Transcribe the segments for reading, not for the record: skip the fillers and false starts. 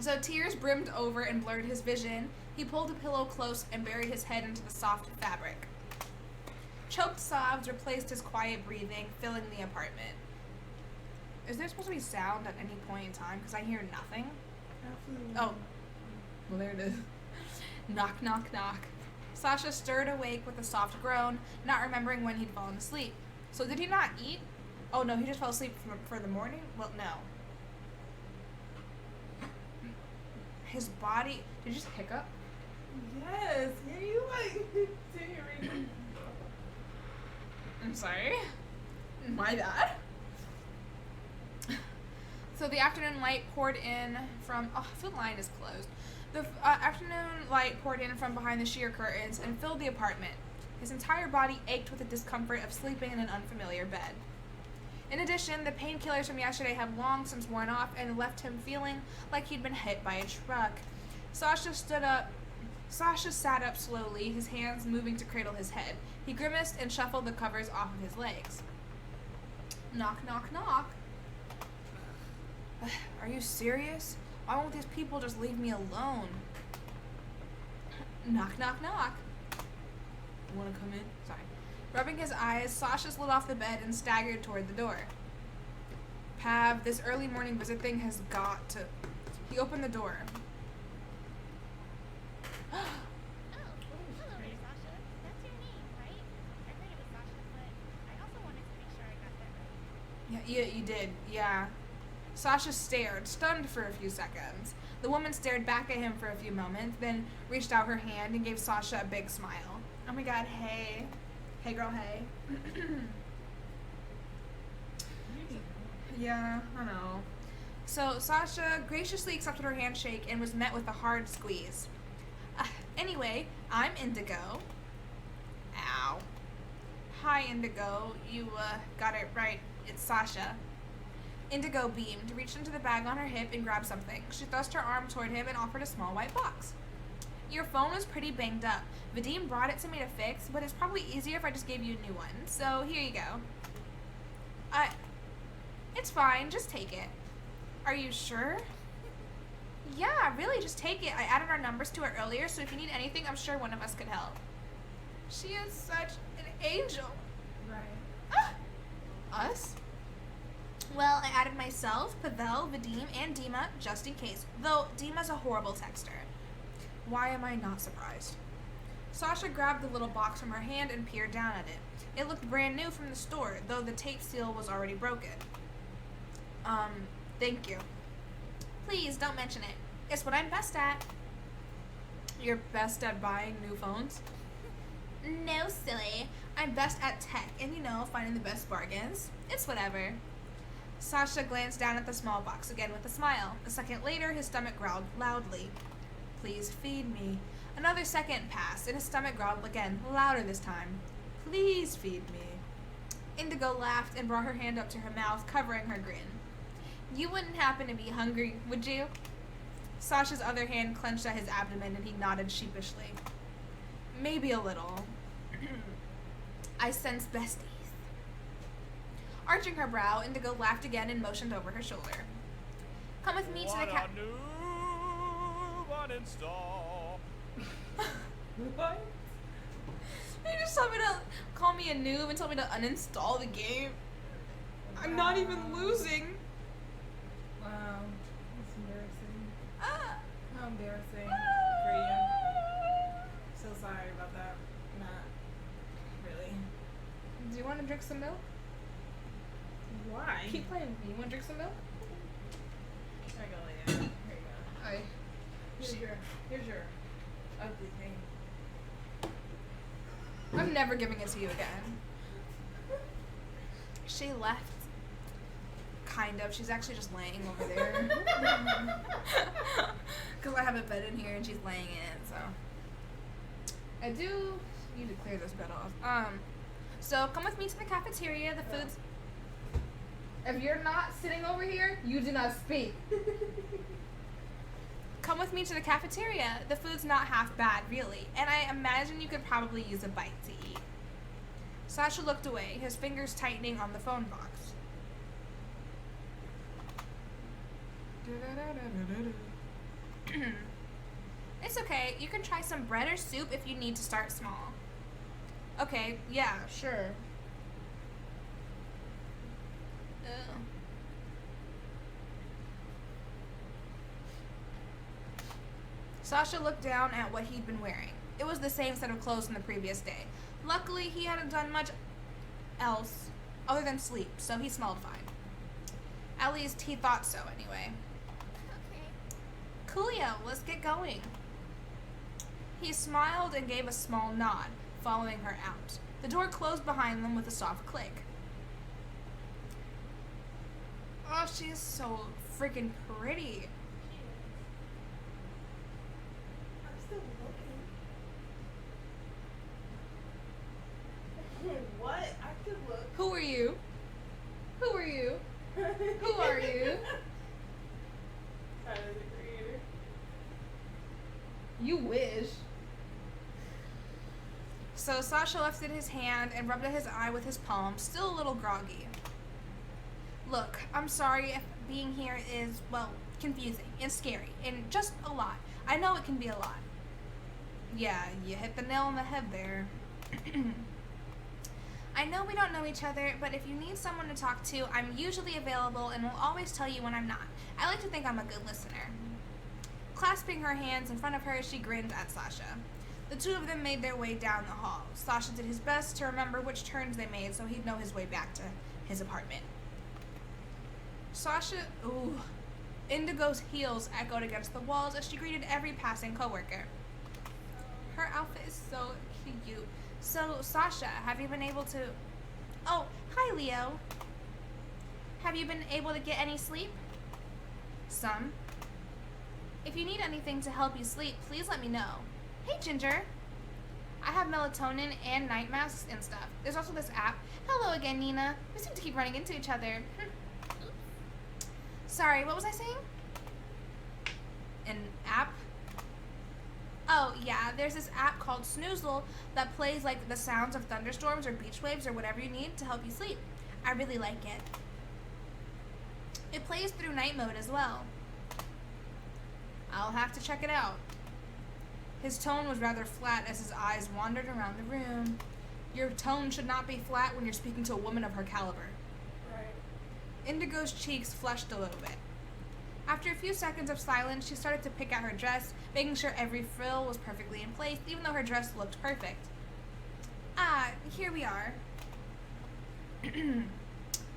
So tears brimmed over and blurred his vision. He pulled a pillow close and buried his head into the soft fabric. Choked sobs replaced his quiet breathing, filling the apartment. Is there supposed to be sound at any point in time? Because I hear nothing. Absolutely. Oh. Well, there it is. Knock, knock, knock. Sasha stirred awake with a soft groan, not remembering when he'd fallen asleep. So did he not eat? Oh no, he just fell asleep for the morning? Well, no. His body... Did you just hiccup? Yes. Yeah, you like deteriorating. I'm sorry. My bad. So the afternoon light poured in from... Oh, the line is closed. The afternoon light poured in from behind the sheer curtains and filled the apartment. His entire body ached with the discomfort of sleeping in an unfamiliar bed. In addition, the painkillers from yesterday had long since worn off and left him feeling like he'd been hit by a truck. Sasha sat up slowly, his hands moving to cradle his head. He grimaced and shuffled the covers off of his legs. Knock, knock, knock. Are you serious? Why won't these people just leave me alone? Knock, knock, knock. You want to come in? Sorry. Rubbing his eyes, Sasha slid off the bed and staggered toward the door. Pav, this early morning visit thing has got to... He opened the door. Oh, hello there, Sasha. That's your name, right? I heard it was Sasha, but I also wanted to make sure I got that right. Yeah, you did. Yeah. Sasha stared, stunned for a few seconds. The woman stared back at him for a few moments, then reached out her hand and gave Sasha a big smile. Oh my god, hey. Hey girl, hey. Yeah, I know. So Sasha graciously accepted her handshake and was met with a hard squeeze. Anyway, I'm Indigo. Ow. Hi, Indigo. You, got it right. It's Sasha. Indigo beamed, reached into the bag on her hip and grabbed something. She thrust her arm toward him and offered a small white box. Your phone was pretty banged up. Vadim brought it to me to fix, but it's probably easier if I just gave you a new one. So here you go. It's fine. Just take it. Are you sure? Yeah, really, just take it. I added our numbers to it earlier, so if you need anything, I'm sure one of us could help. She is such an angel. Right. Us? Well, I added myself, Pavel, Vadim, and Dima just in case, though Dima's a horrible texter. Why am I not surprised? Sasha grabbed the little box from her hand and peered down at it. It looked brand new from the store, though the tape seal was already broken. Thank you. Please, don't mention it. It's what I'm best at. You're best at buying new phones? No, silly. I'm best at tech and, finding the best bargains. It's whatever. Sasha glanced down at the small box again with a smile. A second later, his stomach growled loudly. Please feed me. Another second passed, and his stomach growled again, louder this time. Please feed me. Indigo laughed and brought her hand up to her mouth, covering her grin. You wouldn't happen to be hungry, would you? Sasha's other hand clenched at his abdomen, and he nodded sheepishly. Maybe a little. I sense besties. Arching her brow, Indigo laughed again and motioned over her shoulder. Come with me to the cat. Uninstall. What? You just told me to call me a noob and told me to uninstall the game. I'm not even losing. Wow. That's embarrassing. Ah. How embarrassing for you. So sorry about that. Not really. Do you want to drink some milk? Why? Keep playing. You want to drink some milk? I go later. Here you go. Here's your ugly thing. I'm never giving it to you again. She left. Kind of. She's actually just laying over there. Because I have a bed in here and she's laying in it, so. I do need to clear this bed off. So come with me to the cafeteria. The food's... If you're not sitting over here, you do not speak. Come with me to the cafeteria. The food's not half bad, really, and I imagine you could probably use a bite to eat. Sasha looked away, his fingers tightening on the phone box. It's okay. You can try some bread or soup if you need to start small. Okay, yeah, sure. Ugh. Sasha looked down at what he'd been wearing. It was the same set of clothes from the previous day. Luckily, he hadn't done much else other than sleep, so he smelled fine. At least he thought so anyway. Okay. Coolio, let's get going. He smiled and gave a small nod, following her out. The door closed behind them with a soft click. Oh, she is so freaking pretty. I'm still looking. What? I could look. Who are you? Who are you? Who are you? Tyler, the creator. You wish. So Sasha lifted his hand and rubbed at his eye with his palm, still a little groggy. Look, I'm sorry if being here is, well, confusing and scary and just a lot. I know it can be a lot. Yeah, you hit the nail on the head there. I know we don't know each other, but if you need someone to talk to, I'm usually available and will always tell you when I'm not. I like to think I'm a good listener. Clasping her hands in front of her, she grinned at Sasha. The two of them made their way down the hall. Sasha did his best to remember which turns they made so he'd know his way back to his apartment. Indigo's heels echoed against the walls as she greeted every passing coworker. Her outfit is so cute. So, Sasha, have you been able to... Oh, hi, Leo. Have you been able to get any sleep? Some. If you need anything to help you sleep, please let me know. Hey, Ginger. I have melatonin and night masks and stuff. There's also this app. Hello again, Nina. We seem to keep running into each other. Sorry, what was I saying? An app? Oh, yeah, there's this app called Snoozle that plays like the sounds of thunderstorms or beach waves or whatever you need to help you sleep. I really like it. It plays through night mode as well. I'll have to check it out. His tone was rather flat as his eyes wandered around the room. Your tone should not be flat when you're speaking to a woman of her caliber. Right. Indigo's cheeks flushed a little bit. After a few seconds of silence, she started to pick at her dress, making sure every frill was perfectly in place, even though her dress looked perfect. Ah, here we are.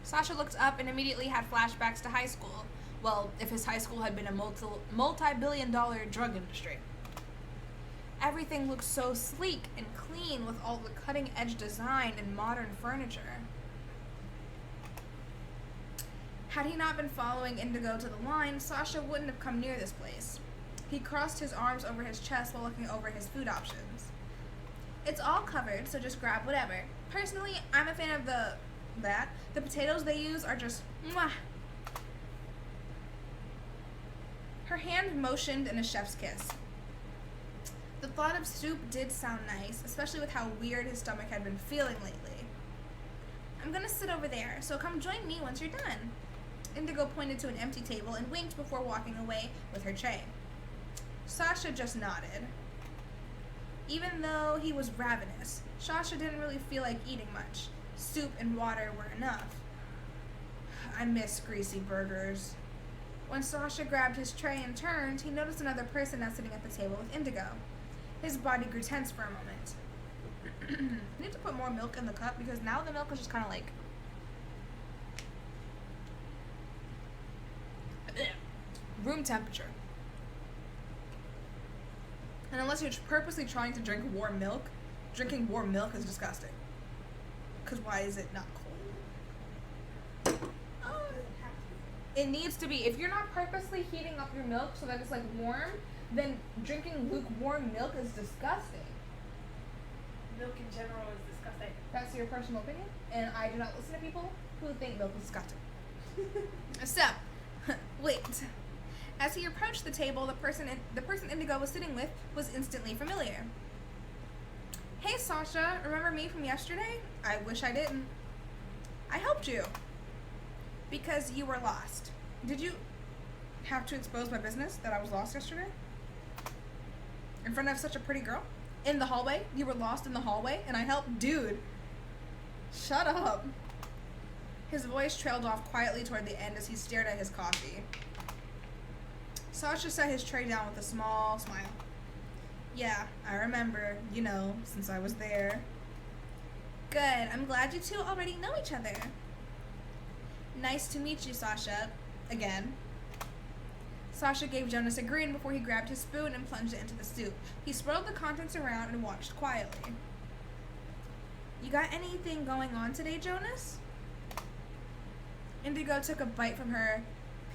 Sasha looked up and immediately had flashbacks to high school. Well, if his high school had been a multi-billion-dollar drug industry. Everything looked so sleek and clean with all the cutting-edge design and modern furniture. Had he not been following Indigo to the line, Sasha wouldn't have come near this place. He crossed his arms over his chest while looking over his food options. It's all covered, so just grab whatever. Personally, I'm a fan of the potatoes they use are just mwah. Her hand motioned in a chef's kiss. The thought of soup did sound nice, especially with how weird his stomach had been feeling lately. I'm gonna sit over there, so come join me once you're done. Indigo pointed to an empty table and winked before walking away with her tray. Sasha just nodded. Even though he was ravenous, Sasha didn't really feel like eating much. Soup and water were enough. I miss greasy burgers. When Sasha grabbed his tray and turned, he noticed another person now sitting at the table with Indigo. His body grew tense for a moment. I need to put more milk in the cup because now the milk is just kind of like... room temperature. And unless you're purposely trying to drink warm milk, drinking warm milk is disgusting. Because why is it not cold? It needs to be. If you're not purposely heating up your milk so that it's like warm, then drinking lukewarm milk is disgusting. Milk in general is disgusting. That's your personal opinion, and I do not listen to people who think milk is disgusting. So, wait. As he approached the table, the person Indigo was sitting with was instantly familiar. Hey, Sasha, remember me from yesterday? I wish I didn't. I helped you. Because you were lost. Did you have to expose my business that I was lost yesterday? In front of such a pretty girl? In the hallway? You were lost in the hallway and I helped? Dude. Shut up. His voice trailed off quietly toward the end as he stared at his coffee. Sasha set his tray down with a small smile. Yeah, I remember, you know, since I was there. Good, I'm glad you two already know each other. Nice to meet you, Sasha. Again. Sasha gave Jonas a grin before he grabbed his spoon and plunged it into the soup. He swirled the contents around and watched quietly. You got anything going on today, Jonas? Indigo took a bite from her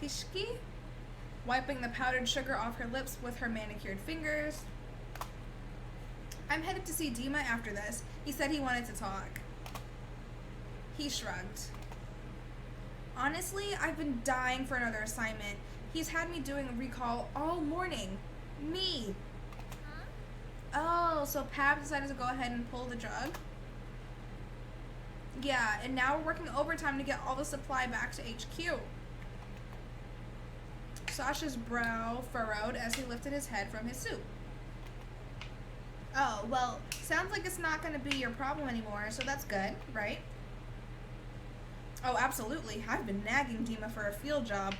pishki, wiping the powdered sugar off her lips with her manicured fingers. I'm headed to see Dima after this. He said he wanted to talk. He shrugged. Honestly, I've been dying for another assignment. He's had me doing a recall all morning. Me. Huh? Oh, so Pab decided to go ahead and pull the drug? Yeah, and now we're working overtime to get all the supply back to HQ. Sasha's brow furrowed as he lifted his head from his soup. Oh, well, sounds like it's not going to be your problem anymore, so that's good, right? Oh, absolutely. I've been nagging Dima for a field job.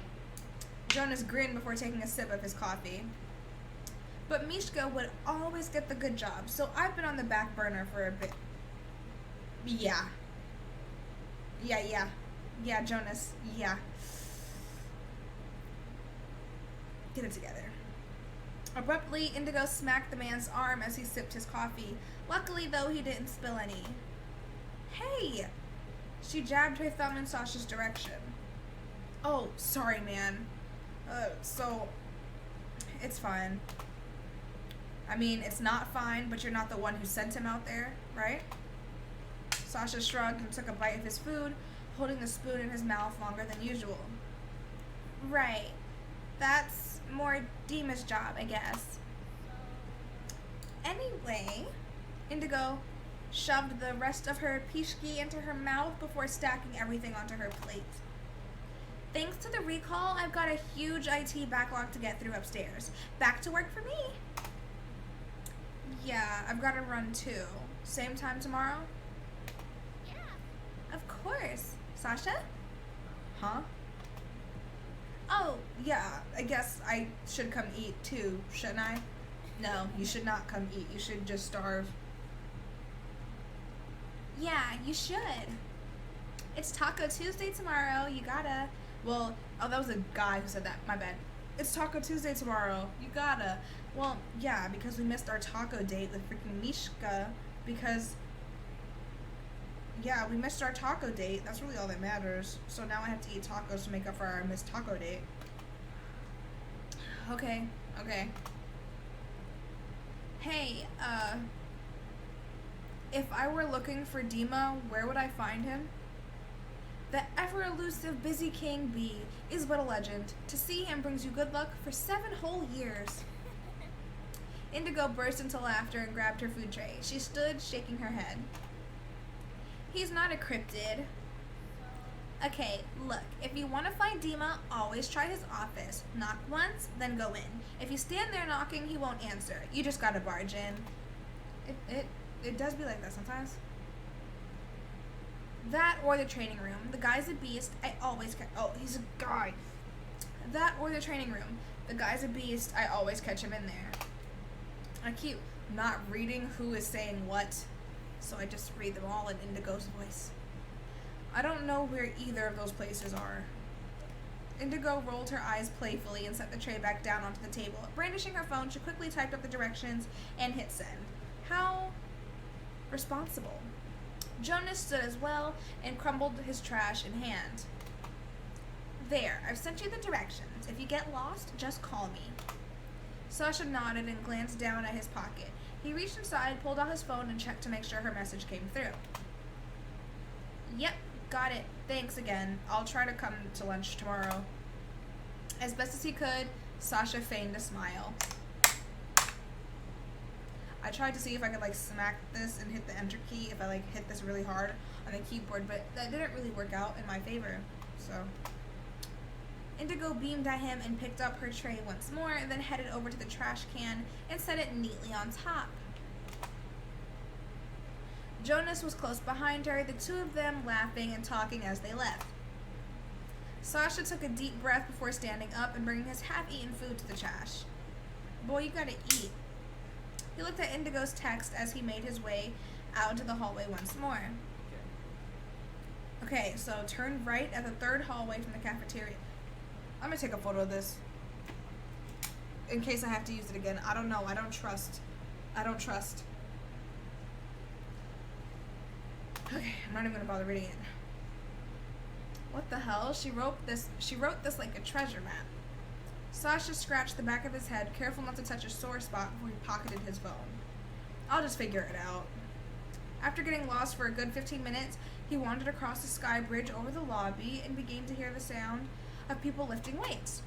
Jonas grinned before taking a sip of his coffee. But Mishka would always get the good job, so I've been on the back burner for a bit. Yeah. Yeah, Jonas. Yeah. Get it together. Abruptly, Indigo smacked the man's arm as he sipped his coffee. Luckily, though, he didn't spill any. Hey! She jabbed her thumb in Sasha's direction. Oh, sorry, man. So, it's fine. I mean, it's not fine, but you're not the one who sent him out there, right? Sasha shrugged and took a bite of his food, holding the spoon in his mouth longer than usual. Right. That's more Dima's job, I guess. Anyway, Indigo shoved the rest of her pishki into her mouth before stacking everything onto her plate. Thanks to the recall, I've got a huge IT backlog to get through upstairs. Back to work for me. Yeah, I've got to run too. Same time tomorrow? Yeah. Of course. Sasha? Huh? Oh, yeah, I guess I should come eat too, shouldn't I? No, you should not come eat. You should just starve. Yeah, you should. It's Taco Tuesday tomorrow. You gotta. Well, oh, that was a guy who said that. My bad. It's Taco Tuesday tomorrow. You gotta. Well, yeah, because we missed our taco date with freaking Mishka. Because, yeah, we missed our taco date. That's really all that matters. So now I have to eat tacos to make up for our missed taco date. Okay. Hey, if I were looking for Dima, where would I find him? The ever-elusive Busy King Bee is but a legend. To see him brings you good luck for 7 whole years. Indigo burst into laughter and grabbed her food tray. She stood, shaking her head. He's not a cryptid. Okay, look, if you want to find Dima, always try his office. Knock once, then go in. If you stand there knocking, he won't answer. You just gotta barge in. It does be like that sometimes. That or the training room. The guy's a beast. I always catch. Oh, he's a guy. That or the training room. The guy's a beast. I always catch him in there. I keep not reading who is saying what, so I just read them all in Indigo's voice. I don't know where either of those places are. Indigo rolled her eyes playfully and set the tray back down onto the table. Brandishing her phone, she quickly typed up the directions and hit send. How responsible. Jonas stood as well and crumbled his trash in hand. There, I've sent you the directions. If you get lost, just call me. Sasha nodded and glanced down at his pocket. He reached inside, pulled out his phone, and checked to make sure her message came through. Yep, got it. Thanks again. I'll try to come to lunch tomorrow. As best as he could, Sasha feigned a smile. I tried to see if I could smack this and hit the enter key if I hit this really hard on the keyboard, but that didn't really work out in my favor. So Indigo beamed at him and picked up her tray once more, then headed over to the trash can and set it neatly on top. Jonas was close behind her, the two of them laughing and talking as they left. Sasha took a deep breath before standing up and bringing his half-eaten food to the trash. Boy, you gotta eat. He looked at Indigo's text as he made his way out into the hallway once more. Okay, so turn right at the third hallway from the cafeteria. I'm gonna take a photo of this in case I have to use it again. I don't know. I don't trust. Okay, I'm not even gonna bother reading it. What the hell? She wrote this like a treasure map. Sasha scratched the back of his head, careful not to touch a sore spot before he pocketed his phone. I'll just figure it out. After getting lost for a good 15 minutes, he wandered across the sky bridge over the lobby and began to hear the sound of people lifting weights.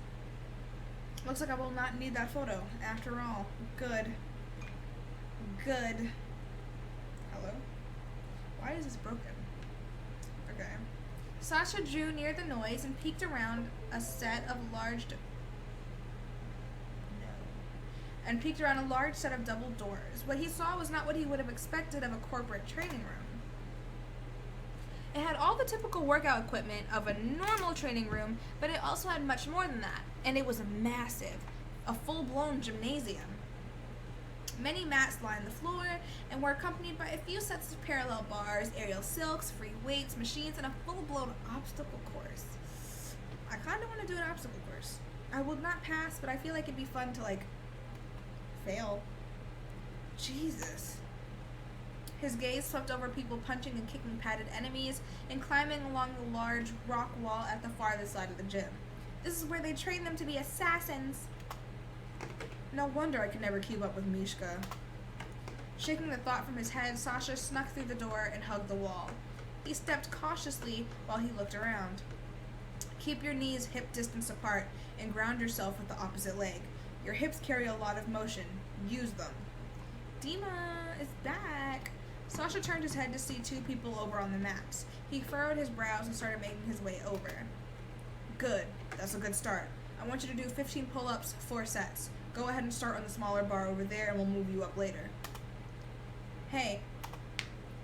Looks like I will not need that photo after all. Good. Hello? Why is this broken? Okay. Sasha drew near the noise and peeked around a large set of double doors. What he saw was not what he would have expected of a corporate training room. It had all the typical workout equipment of a normal training room, but it also had much more than that, and it was massive, a full-blown gymnasium. Many mats lined the floor and were accompanied by a few sets of parallel bars, aerial silks, free weights, machines, and a full-blown obstacle course. I kind of want to do an obstacle course. I will not pass, but I feel like it'd be fun to, fail. Jesus. His gaze swept over people punching and kicking padded enemies and climbing along the large rock wall at the farthest side of the gym. This is where they train them to be assassins. No wonder I could never keep up with Mishka. Shaking the thought from his head, Sasha snuck through the door and hugged the wall. He stepped cautiously while he looked around. Keep your knees hip distance apart and ground yourself with the opposite leg. Your hips carry a lot of motion. Use them. Dima is back. Sasha turned his head to see two people over on the mats. He furrowed his brows and started making his way over. Good. That's a good start. I want you to do 15 pull-ups, 4 sets. Go ahead and start on the smaller bar over there and we'll move you up later. Hey.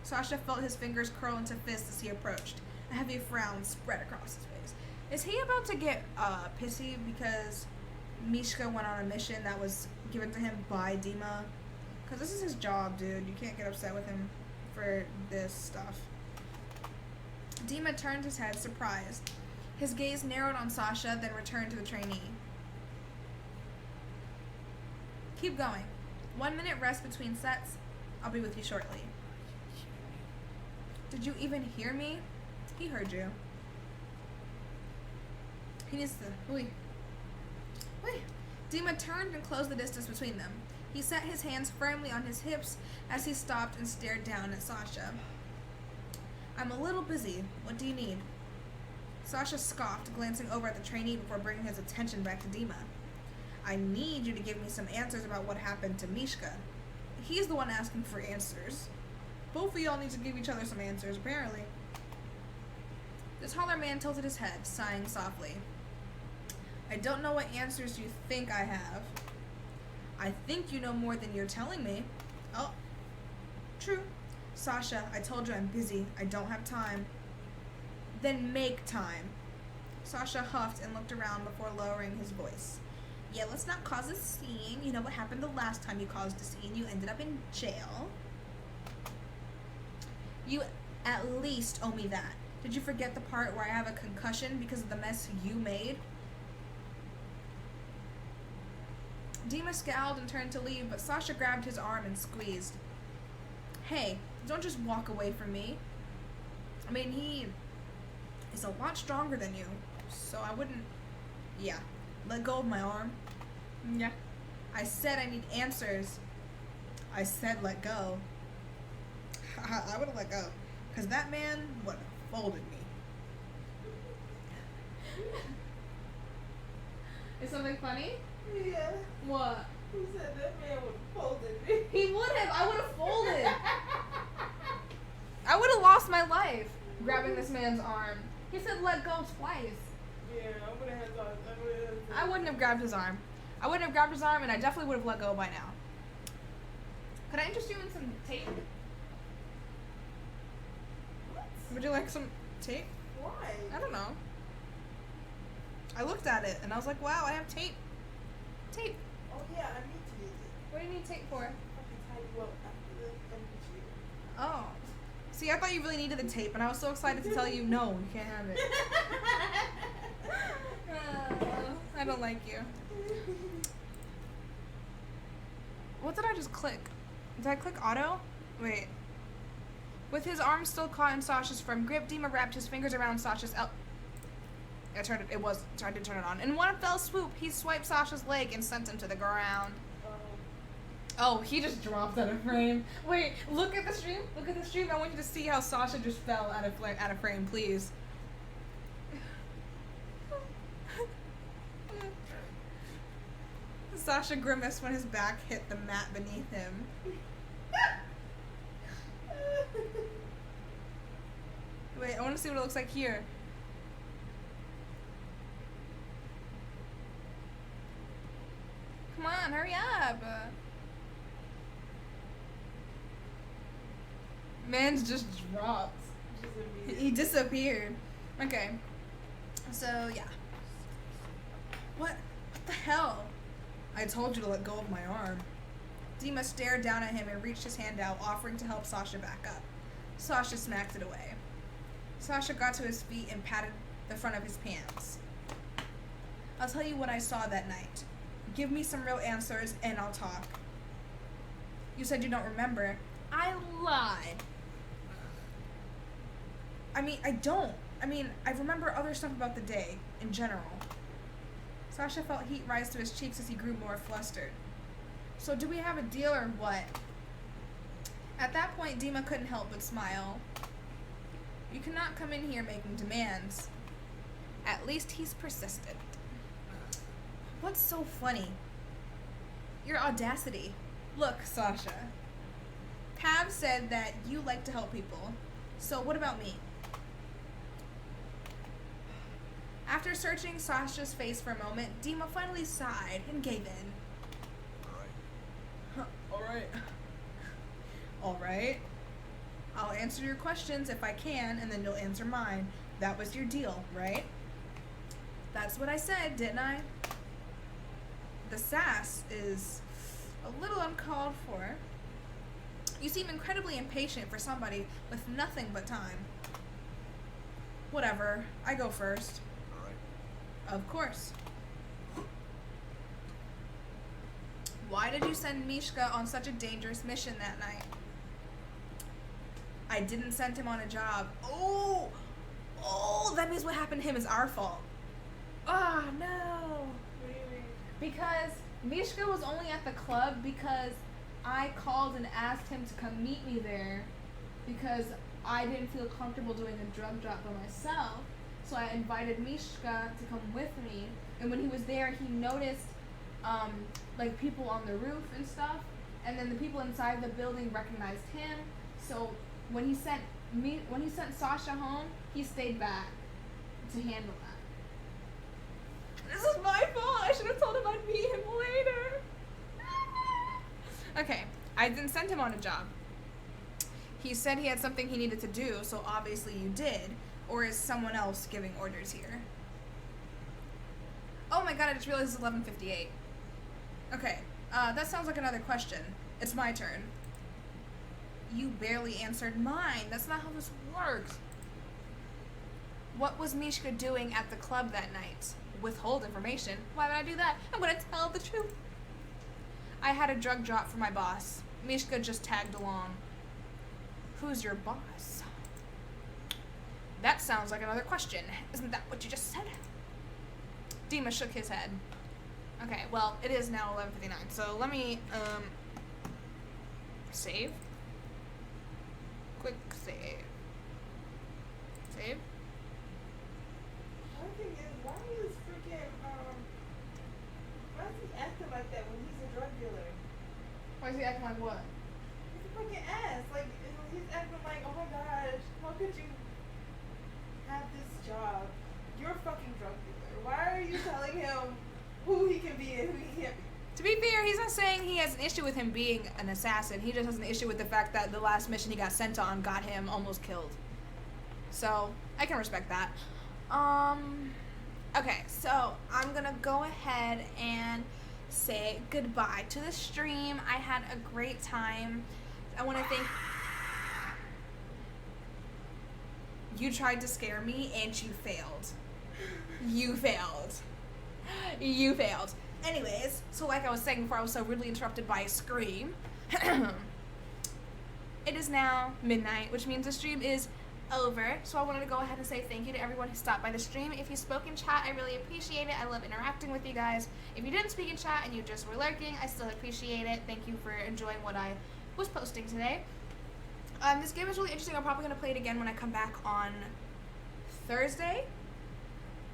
Sasha felt his fingers curl into fists as he approached. A heavy frown spread across his face. Is he about to get pissy because Mishka went on a mission that was given to him by Dima? Because this is his job, dude. You can't get upset with him for this stuff. Dima turned his head, surprised. His gaze narrowed on Sasha, then returned to the trainee. Keep going. 1 minute rest between sets. I'll be with you shortly. Did you even hear me? He heard you. He needs to... Wait. Dima turned and closed the distance between them. He set his hands firmly on his hips as he stopped and stared down at Sasha. I'm a little busy. What do you need? Sasha scoffed, glancing over at the trainee before bringing his attention back to Dima. I need you to give me some answers about what happened to Mishka. He's the one asking for answers. Both of y'all need to give each other some answers, apparently. The taller man tilted his head, sighing softly. I don't know what answers you think I have. I think you know more than you're telling me. Oh, true. Sasha, I told you I'm busy. I don't have time. Then make time. Sasha huffed and looked around before lowering his voice. Yeah, let's not cause a scene. You know what happened the last time you caused a scene. You ended up in jail. You at least owe me that. Did you forget the part where I have a concussion because of the mess you made? Dima scowled and turned to leave, but Sasha grabbed his arm and squeezed. Hey, don't just walk away from me. I mean, he is a lot stronger than you, so I wouldn't... Yeah, let go of my arm. Yeah. I said I need answers. I said let go. I would have let go, because that man would have folded me. Is something funny? Yeah. What? He said that man would have folded me. He would have. I would have folded. I would have lost my life grabbing this man's arm. He said let go twice. Yeah, I would have had thought. I wouldn't have grabbed his arm. I wouldn't have grabbed his arm, and I definitely would have let go by now. Could I interest you in some tape? What? Would you like some tape? Why? I don't know. I looked at it, and I was like, wow, I have tape. Tape. Oh yeah, I need to use it. What do you need tape for? I can tie you up after the computer. Oh. See, I thought you really needed the tape, and I was so excited to tell you, no, you can't have it. I don't like you. What did I just click? Did I click auto? Wait. With his arm still caught in Sasha's firm grip, Dima wrapped his fingers around Sasha's I turned it. It was. So I did turn it on. In one fell swoop, he swiped Sasha's leg and sent him to the ground. Oh, he just dropped out of frame. Wait, look at the stream. Look at the stream. I want you to see how Sasha just fell out of frame, please. Sasha grimaced when his back hit the mat beneath him. Wait, I want to see what it looks like here. Come on, hurry up. Man's just dropped. He disappeared. Okay. So, yeah. What the hell? I told you to let go of my arm. Dima stared down at him and reached his hand out, offering to help Sasha back up. Sasha smacked it away. Sasha got to his feet and patted the front of his pants. I'll tell you what I saw that night. Give me some real answers and I'll talk. You said you don't remember. I lied. I don't. I remember other stuff about the day, in general. Sasha felt heat rise to his cheeks as he grew more flustered. So do we have a deal or what? At that point, Dima couldn't help but smile. You cannot come in here making demands. At least he's persistent. What's so funny? Your audacity. Look, Sasha. Pav said that you like to help people. So what about me? After searching Sasha's face for a moment, Dima finally sighed and gave in. Alright. Alright. I'll answer your questions if I can, and then you'll answer mine. That was your deal, right? That's what I said, didn't I? The sass is a little uncalled for. You seem incredibly impatient for somebody with nothing but time. Whatever. I go first. Of course. Why did you send Mishka on such a dangerous mission that night? I didn't send him on a job. Oh, that means what happened to him is our fault. Ah, no. What do you mean? Because Mishka was only at the club because I called and asked him to come meet me there because I didn't feel comfortable doing a drug drop by myself. So I invited Mishka to come with me, and when he was there, he noticed like people on the roof and stuff, and then the people inside the building recognized him. So when he sent Sasha home, he stayed back to handle that. This is my fault. I should have told him I'd meet him later. Okay, I didn't send him on a job. He said he had something he needed to do, so obviously you did. Or is someone else giving orders here? Oh my god, I just realized it's 11:58. Okay, that sounds like another question. It's my turn. You barely answered mine. That's not how this works. What was Mishka doing at the club that night? Withhold information? Why would I do that? I'm gonna tell the truth. I had a drug drop for my boss. Mishka just tagged along. Who's your boss? That sounds like another question. Isn't that what you just said? Dima shook his head. Okay, well, it is now 11:59, so let me, save. Quick save. Save. My thing is, why is freaking, why is he acting like that when he's a drug dealer? Why is he acting like what? He's a freaking ass. Like, he's acting like, oh my gosh, how could you have this job? You're a fucking drug dealer. clear, he's not saying he has an issue with him being an assassin. He just has an issue with the fact that the last mission he got sent on got him almost killed. So, I can respect that. Okay, so I'm gonna go ahead and say goodbye to the stream. I had a great time. I want to thank... You tried to scare me and you failed. You failed. You failed. Anyways, so like I was saying before I was so rudely interrupted by a scream, it is now midnight, which means the stream is over. So I wanted to go ahead and say thank you to everyone who stopped by the stream. If you spoke in chat, I really appreciate it. I love interacting with you guys. If you didn't speak in chat and you just were lurking, I still appreciate it. Thank you for enjoying what I was posting today. This game is really interesting. I'm probably going to play it again when I come back on Thursday.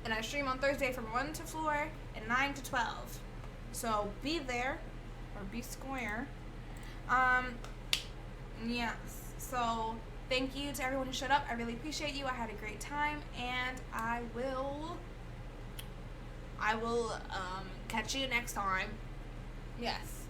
And I stream on Thursday from 1 to 4 and 9 to 12. So be there, or be square. Yes. So thank you to everyone who showed up. I really appreciate you. I had a great time, and I will catch you next time. Yes.